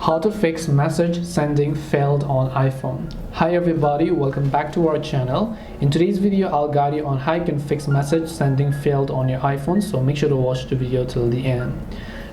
How to fix message sending failed on iPhone. Hi everybody, welcome back to our channel. In today's video I'll guide you on how you can fix message sending failed on your iPhone, so make sure to watch the video till the end.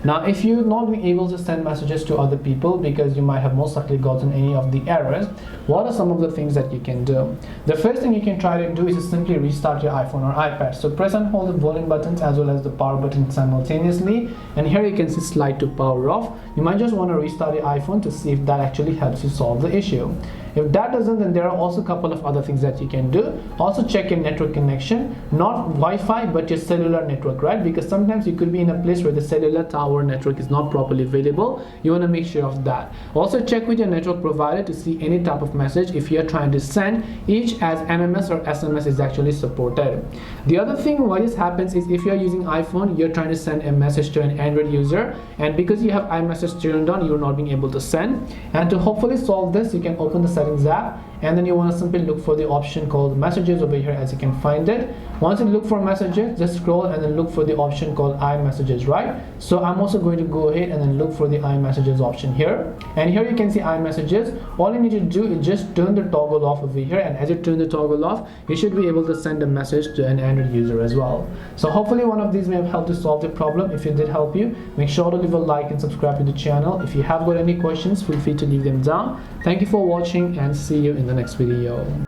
Now, if you're not being able to send messages to other people because you might have most likely gotten any of the errors, what are some of the things that you can do? The first thing you can try to do is to simply restart your iPhone or iPad. So press and hold the volume buttons as well as the power button simultaneously, and here you can see slide to power off. You might just want to restart your iPhone to see if that actually helps you solve the issue. If that doesn't, then there are also a couple of other things that you can do. Also check your network connection, not Wi-Fi but your cellular network, right? Because sometimes you could be in a place where the cellular tower network is not properly available. You want to make sure of that. Also check with your network provider to see any type of message if you're trying to send, each as MMS or SMS is actually supported. The other thing what just happens is if you're using iPhone, you're trying to send a message to an Android user, and because you have iMessage turned on, you're not being able to send. And to hopefully solve this, you can open the settings app, and then you want to simply look for the option called messages over here, as you can find it. Once you look for messages, just scroll and then look for the option called iMessages, right? So I'm also going to go ahead and then look for the iMessages option here, and here you can see iMessages. All you need to do is just turn the toggle off over here, and as you turn the toggle off, you should be able to send a message to an Android user as well. So hopefully one of these may have helped to solve the problem. If it did help you, make sure to leave a like and subscribe to the channel. If you have got any questions, feel free to leave them down. Thank you for watching and see you in the next video.